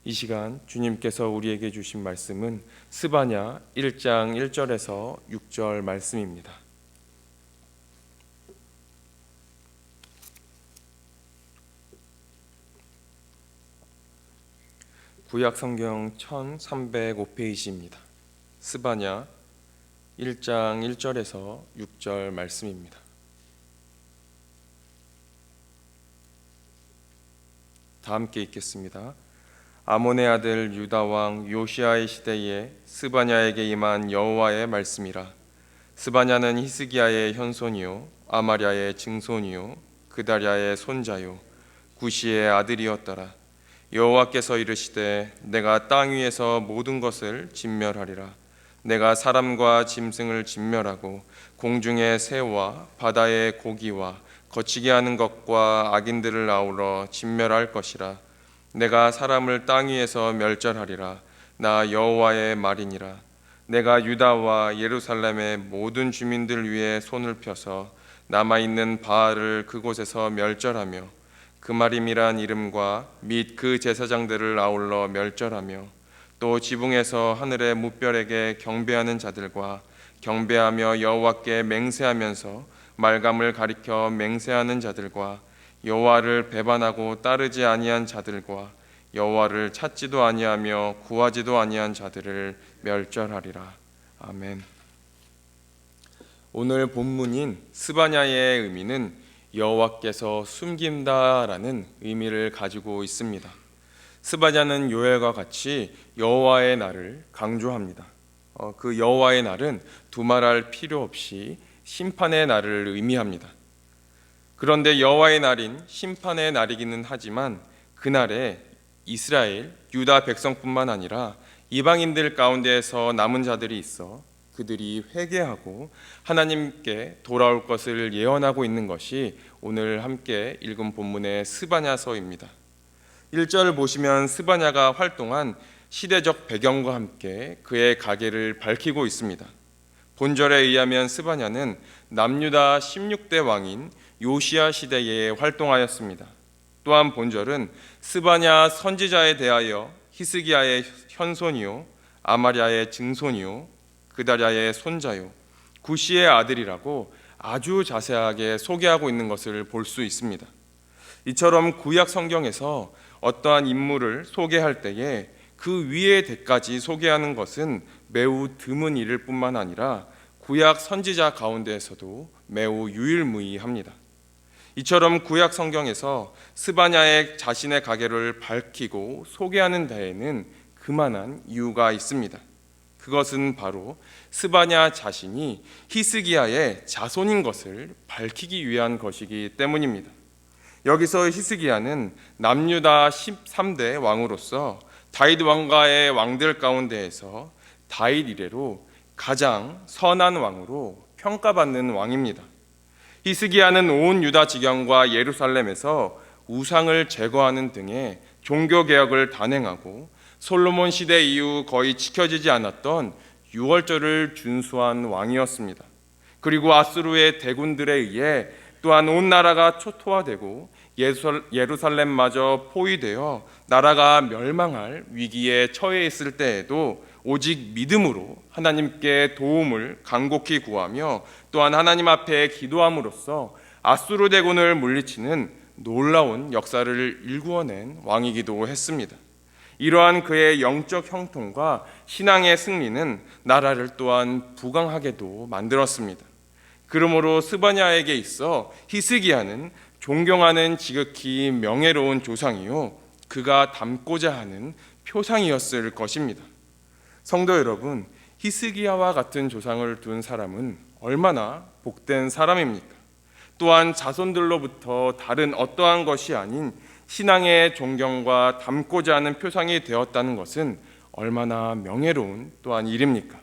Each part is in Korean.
이 시간 주님께서 우리에게 주신 말씀은 스바냐 1장 1절에서 6절 말씀입니다. 구약 성경 1305페이지입니다. 스바냐 1장 1절에서 6절 말씀입니다. 다 함께 읽겠습니다. 아몬의 아들 유다 왕 요시아의 시대에 스바냐에게 임한 여호와의 말씀이라. 스바냐는 히스기야의 현손이요 아마랴의 증손이요 그다랴의 손자요 구시의 아들이었더라. 여호와께서 이르시되 내가 땅 위에서 모든 것을 진멸하리라. 내가 사람과 짐승을 진멸하고 공중의 새와 바다의 고기와 거치게 하는 것과 악인들을 아우러 진멸할 것이라. 내가 사람을 땅 위에서 멸절하리라. 나 여호와의 말이니라. 내가 유다와 예루살렘의 모든 주민들 위에 손을 펴서 남아있는 바알을 그곳에서 멸절하며 그마림이란 이름과 및 그 제사장들을 아울러 멸절하며 또 지붕에서 하늘의 무별에게 경배하는 자들과 경배하며 여호와께 맹세하면서 말감을 가리켜 맹세하는 자들과 여호와를 배반하고 따르지 아니한 자들과 여호와를 찾지도 아니하며 구하지도 아니한 자들을 멸절하리라. 아멘. 오늘 본문인 스바냐의 의미는 여호와께서 숨긴다라는 의미를 가지고 있습니다. 스바냐는 요엘과 같이 여호와의 날을 강조합니다. 그 여호와의 날은 두말할 필요 없이 심판의 날을 의미합니다. 그런데 여호와의 날인 심판의 날이기는 하지만 그날에 이스라엘, 유다 백성뿐만 아니라 이방인들 가운데에서 남은 자들이 있어 그들이 회개하고 하나님께 돌아올 것을 예언하고 있는 것이 오늘 함께 읽은 본문의 스바냐서입니다. 1절을 보시면 스바냐가 활동한 시대적 배경과 함께 그의 가계를 밝히고 있습니다. 본절에 의하면 스바냐는 남유다 16대 왕인 요시야 시대에 활동하였습니다. 또한 본절은 스바냐 선지자에 대하여 히스기야의 현손이요 아마랴의 증손이요 그다랴의 손자요 구시의 아들이라고 아주 자세하게 소개하고 있는 것을 볼 수 있습니다. 이처럼 구약 성경에서 어떠한 인물을 소개할 때에 그 위의 대까지 소개하는 것은 매우 드문 일일 뿐만 아니라 구약 선지자 가운데에서도 매우 유일무이합니다. 이처럼 구약 성경에서 스바냐의 자신의 가계를 밝히고 소개하는 데에는 그만한 이유가 있습니다. 그것은 바로 스바냐 자신이 히스기야의 자손인 것을 밝히기 위한 것이기 때문입니다. 여기서 히스기야는 남유다 13대 왕으로서 다윗 왕가의 왕들 가운데에서 다윗 이래로 가장 선한 왕으로 평가받는 왕입니다. 히스기야는 온 유다 지경과 예루살렘에서 우상을 제거하는 등의 종교개혁을 단행하고 솔로몬 시대 이후 거의 지켜지지 않았던 유월절을 준수한 왕이었습니다. 그리고 아수르의 대군들에 의해 또한 온 나라가 초토화되고 예루살렘마저 포위되어 나라가 멸망할 위기에 처해 있을 때에도 오직 믿음으로 하나님께 도움을 간곡히 구하며 또한 하나님 앞에 기도함으로써 아수르 대군을 물리치는 놀라운 역사를 일구어낸 왕이기도 했습니다. 이러한 그의 영적 형통과 신앙의 승리는 나라를 또한 부강하게도 만들었습니다. 그러므로 스바냐에게 있어 히스기야는 존경하는 지극히 명예로운 조상이요 그가 닮고자 하는 표상이었을 것입니다. 성도 여러분, 히스기야와 같은 조상을 둔 사람은 얼마나 복된 사람입니까? 또한 자손들로부터 다른 어떠한 것이 아닌 신앙의 존경과 닮고자 하는 표상이 되었다는 것은 얼마나 명예로운 또한 일입니까?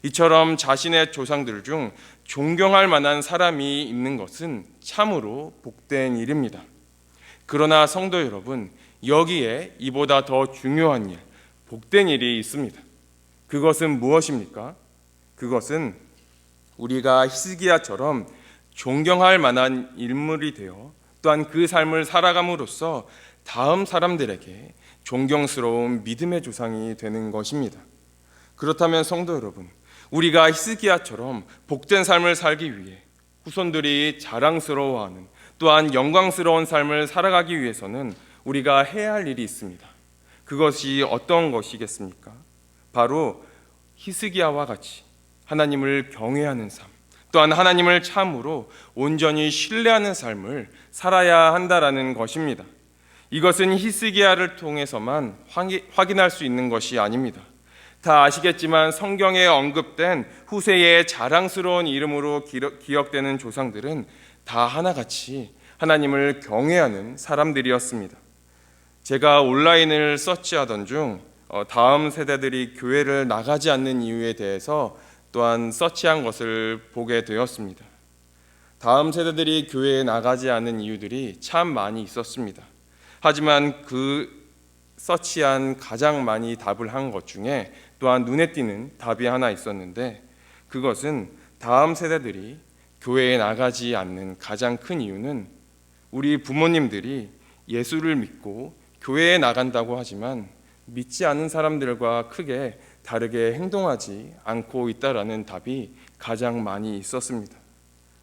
이처럼 자신의 조상들 중 존경할 만한 사람이 있는 것은 참으로 복된 일입니다. 그러나 성도 여러분, 여기에 이보다 더 중요한 일, 복된 일이 있습니다. 그것은 무엇입니까? 그것은 우리가 히스기야처럼 존경할 만한 인물이 되어 또한 그 삶을 살아감으로써 다음 사람들에게 존경스러운 믿음의 조상이 되는 것입니다. 그렇다면 성도 여러분, 우리가 히스기야처럼 복된 삶을 살기 위해 후손들이 자랑스러워하는 또한 영광스러운 삶을 살아가기 위해서는 우리가 해야 할 일이 있습니다. 그것이 어떤 것이겠습니까? 바로 히스기야와 같이 하나님을 경외하는 삶, 또한 하나님을 참으로 온전히 신뢰하는 삶을 살아야 한다라는 것입니다. 이것은 히스기야를 통해서만 확인할 수 있는 것이 아닙니다. 다 아시겠지만 성경에 언급된 후세의 자랑스러운 이름으로 기억되는 조상들은 다 하나같이 하나님을 경외하는 사람들이었습니다. 제가 온라인을 서치하던 중 다음 세대들이 교회를 나가지 않는 이유에 대해서 또한 서치한 것을 보게 되었습니다. 다음 세대들이 교회에 나가지 않는 이유들이 참 많이 있었습니다. 하지만 그 서치한 가장 많이 답을 한 것 중에 또한 눈에 띄는 답이 하나 있었는데, 그것은 다음 세대들이 교회에 나가지 않는 가장 큰 이유는 우리 부모님들이 예수를 믿고 교회에 나간다고 하지만 믿지 않은 사람들과 크게 다르게 행동하지 않고 있다라는 답이 가장 많이 있었습니다.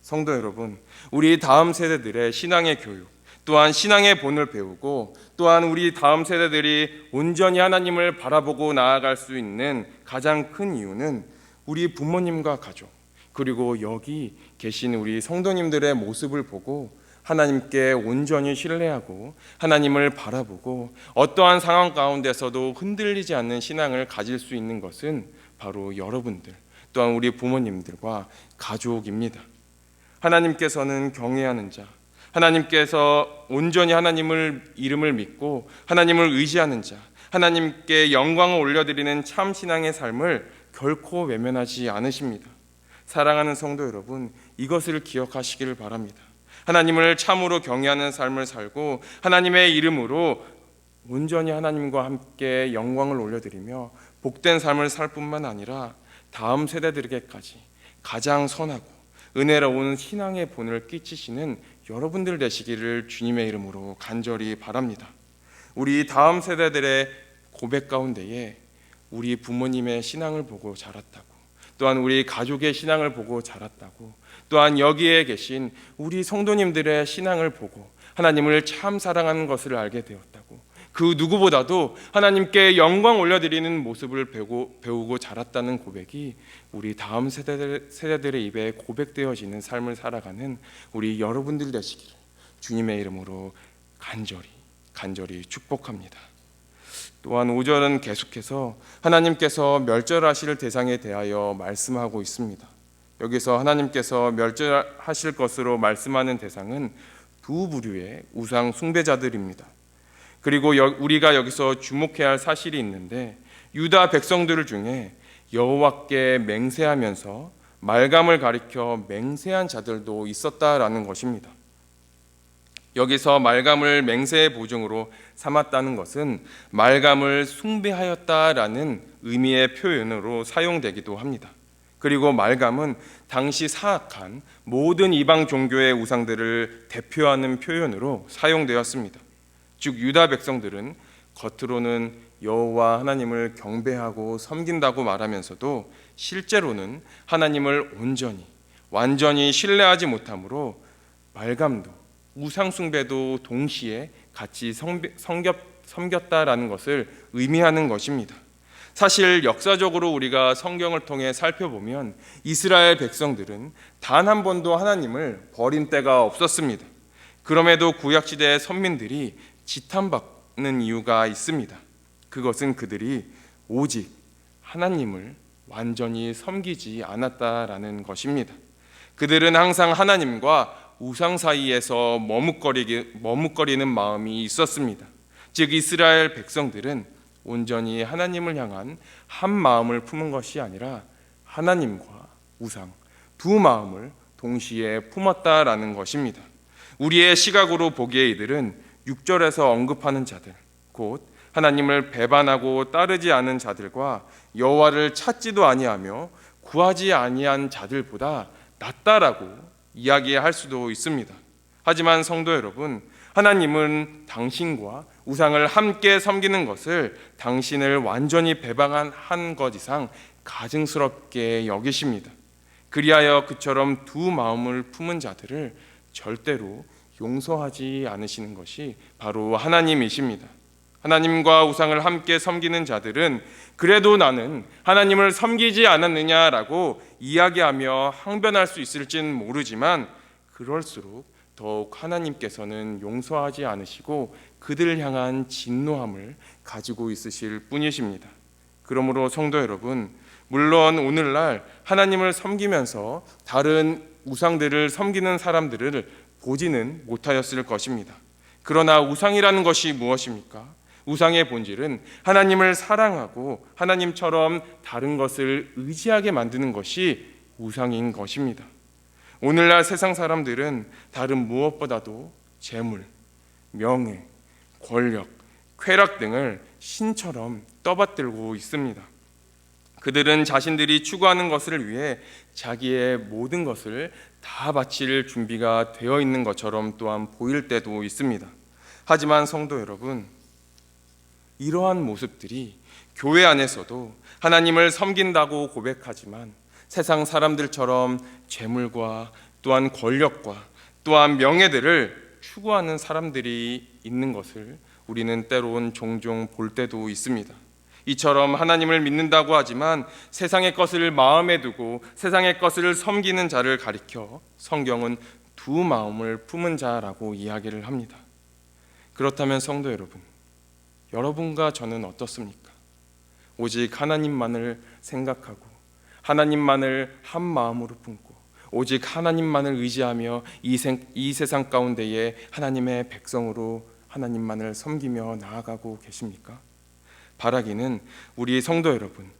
성도 여러분, 우리 다음 세대들의 신앙의 교육, 또한 신앙의 본을 배우고 또한 우리 다음 세대들이 온전히 하나님을 바라보고 나아갈 수 있는 가장 큰 이유는 우리 부모님과 가족, 그리고 여기 계신 우리 성도님들의 모습을 보고 하나님께 온전히 신뢰하고 하나님을 바라보고 어떠한 상황 가운데서도 흔들리지 않는 신앙을 가질 수 있는 것은 바로 여러분들, 또한 우리 부모님들과 가족입니다. 하나님께서는 경외하는 자, 하나님께서 온전히 하나님을 이름을 믿고 하나님을 의지하는 자, 하나님께 영광을 올려드리는 참 신앙의 삶을 결코 외면하지 않으십니다. 사랑하는 성도 여러분, 이것을 기억하시기를 바랍니다. 하나님을 참으로 경외하는 삶을 살고 하나님의 이름으로 온전히 하나님과 함께 영광을 올려드리며 복된 삶을 살 뿐만 아니라 다음 세대들에게까지 가장 선하고 은혜로운 신앙의 본을 끼치시는 여러분들 되시기를 주님의 이름으로 간절히 바랍니다. 우리 다음 세대들의 고백 가운데에 우리 부모님의 신앙을 보고 자랐다고, 또한 우리 가족의 신앙을 보고 자랐다고, 또한 여기에 계신 우리 성도님들의 신앙을 보고 하나님을 참 사랑하는 것을 알게 되었다고, 그 누구보다도 하나님께 영광 올려드리는 모습을 배우고 자랐다는 고백이 우리 다음 세대들의 입에 고백되어지는 삶을 살아가는 우리 여러분들 되시기를 주님의 이름으로 간절히 축복합니다. 또한 5절은 계속해서 하나님께서 멸절하실 대상에 대하여 말씀하고 있습니다. 여기서 하나님께서 멸절하실 것으로 말씀하는 대상은 두 부류의 우상 숭배자들입니다. 그리고 우리가 여기서 주목해야 할 사실이 있는데, 유다 백성들 중에 여호와께 맹세하면서 말감을 가리켜 맹세한 자들도 있었다라는 것입니다. 여기서 말감을 맹세의 보증으로 삼았다는 것은 말감을 숭배하였다라는 의미의 표현으로 사용되기도 합니다. 그리고 말감은 당시 사악한 모든 이방 종교의 우상들을 대표하는 표현으로 사용되었습니다. 즉 유다 백성들은 겉으로는 여호와 하나님을 경배하고 섬긴다고 말하면서도 실제로는 하나님을 완전히 신뢰하지 못하므로 말감도 우상 숭배도 동시에 같이 섬겼다라는 것을 의미하는 것입니다. 사실 역사적으로 우리가 성경을 통해 살펴보면 이스라엘 백성들은 단 한 번도 하나님을 버린 때가 없었습니다. 그럼에도 구약시대의 선민들이 지탄받는 이유가 있습니다. 그것은 그들이 오직 하나님을 완전히 섬기지 않았다라는 것입니다. 그들은 항상 하나님과 우상 사이에서 머뭇거리는 마음이 있었습니다. 즉 이스라엘 백성들은 온전히 하나님을 향한 한 마음을 품은 것이 아니라 하나님과 우상 두 마음을 동시에 품었다라는 것입니다. 우리의 시각으로 보기에 이들은 6절에서 언급하는 자들, 곧 하나님을 배반하고 따르지 않은 자들과 여호와를 찾지도 아니하며 구하지 아니한 자들보다 낫다라고 이야기할 수도 있습니다. 하지만 성도 여러분, 하나님은 당신과 우상을 함께 섬기는 것을 당신을 완전히 배반한 것 이상 가증스럽게 여기십니다. 그리하여 그처럼 두 마음을 품은 자들을 절대로 용서하지 않으시는 것이 바로 하나님이십니다. 하나님과 우상을 함께 섬기는 자들은 그래도 나는 하나님을 섬기지 않았느냐라고 이야기하며 항변할 수 있을진 모르지만 그럴수록 더욱 하나님께서는 용서하지 않으시고 그들을 향한 진노함을 가지고 있으실 뿐이십니다. 그러므로 성도 여러분, 물론 오늘날 하나님을 섬기면서 다른 우상들을 섬기는 사람들을 보지는 못하였을 것입니다. 그러나 우상이라는 것이 무엇입니까? 우상의 본질은 하나님을 사랑하고 하나님처럼 다른 것을 의지하게 만드는 것이 우상인 것입니다. 오늘날 세상 사람들은 다른 무엇보다도 재물, 명예, 권력, 쾌락 등을 신처럼 떠받들고 있습니다. 그들은 자신들이 추구하는 것을 위해 자기의 모든 것을 다 바칠 준비가 되어 있는 것처럼 또한 보일 때도 있습니다. 하지만 성도 여러분, 이러한 모습들이 교회 안에서도 하나님을 섬긴다고 고백하지만 세상 사람들처럼 재물과 또한 권력과 또한 명예들을 추구하는 사람들이 있는 것을 우리는 때론 종종 볼 때도 있습니다. 이처럼 하나님을 믿는다고 하지만 세상의 것을 마음에 두고 세상의 것을 섬기는 자를 가리켜 성경은 두 마음을 품은 자라고 이야기를 합니다. 그렇다면 성도 여러분, 여러분과 저는 어떻습니까? 오직 하나님만을 생각하고 하나님만을 한 마음으로 품고 오직 하나님만을 의지하며 이 세상 가운데에 하나님의 백성으로 하나님만을 섬기며 나아가고 계십니까? 바라기는 우리 성도 여러분,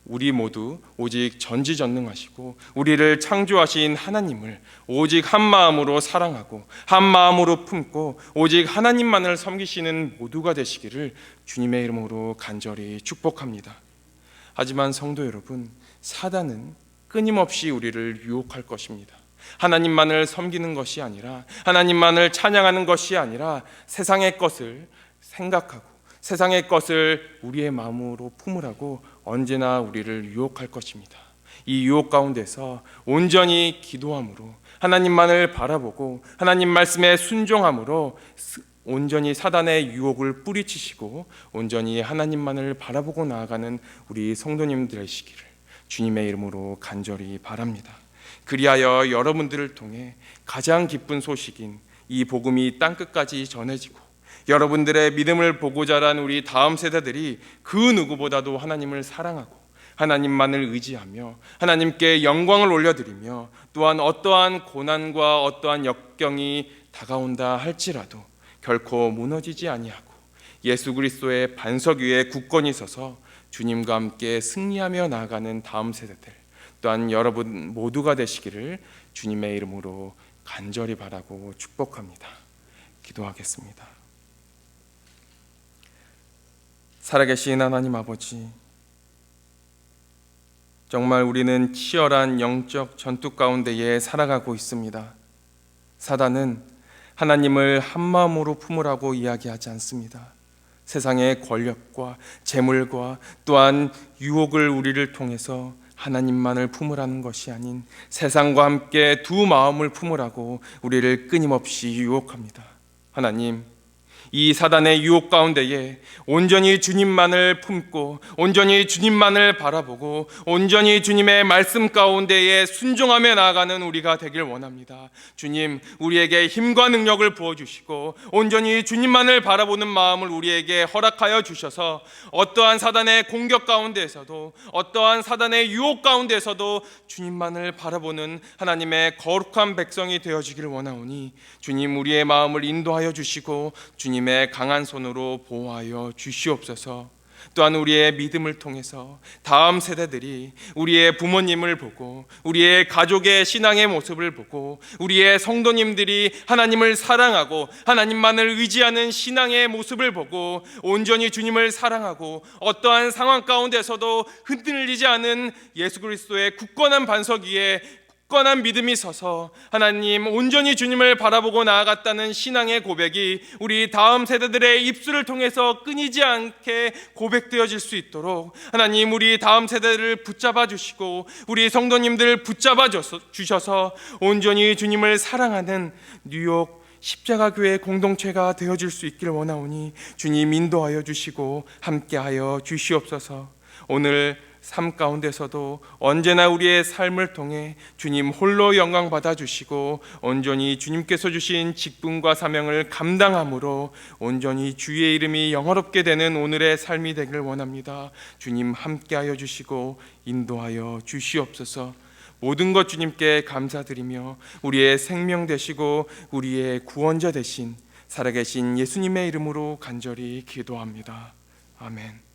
우리 모두 오직 전지전능하시고 우리를 창조하신 하나님을 오직 한 마음으로 사랑하고 한 마음으로 품고 오직 하나님만을 섬기시는 모두가 되시기를 주님의 이름으로 간절히 축복합니다. 하지만 성도 여러분, 사단은 끊임없이 우리를 유혹할 것입니다. 하나님만을 섬기는 것이 아니라 하나님만을 찬양하는 것이 아니라 세상의 것을 생각하고 세상의 것을 우리의 마음으로 품으라고 언제나 우리를 유혹할 것입니다. 이 유혹 가운데서 온전히 기도함으로 하나님만을 바라보고 하나님 말씀에 순종함으로 온전히 사단의 유혹을 뿌리치시고 온전히 하나님만을 바라보고 나아가는 우리 성도님들 되시기를 주님의 이름으로 간절히 바랍니다. 그리하여 여러분들을 통해 가장 기쁜 소식인 이 복음이 땅끝까지 전해지고 여러분들의 믿음을 보고 자란 우리 다음 세대들이 그 누구보다도 하나님을 사랑하고 하나님만을 의지하며 하나님께 영광을 올려드리며 또한 어떠한 고난과 어떠한 역경이 다가온다 할지라도 결코 무너지지 아니하고 예수 그리스도의 반석 위에 굳건히 서서 주님과 함께 승리하며 나아가는 다음 세대들 또한 여러분 모두가 되시기를 주님의 이름으로 간절히 바라고 축복합니다. 기도하겠습니다. 살아계신 하나님 아버지, 정말 우리는 치열한 영적 전투 가운데에 살아가고 있습니다. 사단은 하나님을 한 마음으로 품으라고 이야기하지 않습니다. 세상의 권력과 재물과 또한 유혹을 우리를 통해서 하나님만을 품으라는 것이 아닌 세상과 함께 두 마음을 품으라고 우리를 끊임없이 유혹합니다. 하나님, 이 사단의 유혹 가운데에 온전히 주님만을 품고 온전히 주님만을 바라보고 온전히 주님의 말씀 가운데에 순종하며 나아가는 우리가 되길 원합니다. 주님, 우리에게 힘과 능력을 부어주시고 온전히 주님만을 바라보는 마음을 우리에게 허락하여 주셔서 어떠한 사단의 공격 가운데에서도 어떠한 사단의 유혹 가운데에서도 주님만을 바라보는 하나님의 거룩한 백성이 되어지길 원하오니 주님, 우리의 마음을 인도하여 주시고 주님의 강한 손으로 보호하여 주시옵소서. 또한 우리의 믿음을 통해서 다음 세대들이 우리의 부모님을 보고 우리의 가족의 신앙의 모습을 보고 우리의 성도님들이 하나님을 사랑하고 하나님만을 의지하는 신앙의 모습을 보고 온전히 주님을 사랑하고 어떠한 상황 가운데서도 흔들리지 않은 예수 그리스도의 굳건한 반석 위에 굳건한 믿음이 서서 하나님 온전히 주님을 바라보고 나아갔다는 신앙의 고백이 우리 다음 세대들의 입술을 통해서 끊이지 않게 고백되어질 수 있도록 하나님 우리 다음 세대를 붙잡아 주시고 우리 성도님들 붙잡아 주셔서 온전히 주님을 사랑하는 뉴욕 십자가교회 공동체가 되어질 수 있기를 원하오니 주님 인도하여 주시고 함께하여 주시옵소서. 오늘 삶 가운데서도 언제나 우리의 삶을 통해 주님 홀로 영광 받아주시고 온전히 주님께서 주신 직분과 사명을 감당함으로 온전히 주의 이름이 영화롭게 되는 오늘의 삶이 되길 원합니다. 주님 함께하여 주시고 인도하여 주시옵소서. 모든 것 주님께 감사드리며 우리의 생명 되시고 우리의 구원자 되신 살아계신 예수님의 이름으로 간절히 기도합니다. 아멘.